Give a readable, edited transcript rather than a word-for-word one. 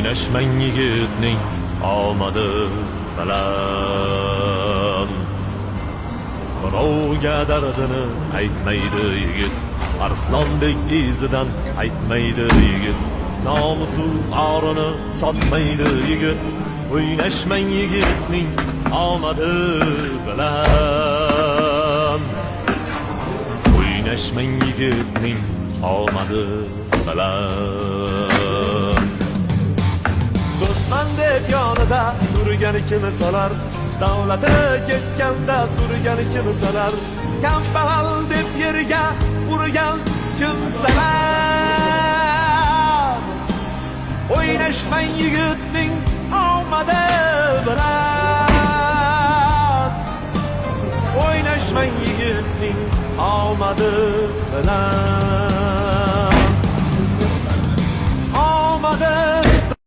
o'ynashmang yigitning omadi bilan. Birovga dardini aytmaydi yigit, arslondek izidan aytmaydi yigit. Nomusu orini sotmaydi yigit, o'ynashmang yigitning omadi bilan. O'ynashmang yigitning omadi bilan. Do'stman deb yonida turgani kim solar, davlati ketganda surgani kim solar, kambag'al deb yerga urgan kimsalar. O'ynashmang yigitning omadi bilan. O'ynashmang yigitning omadi bilan.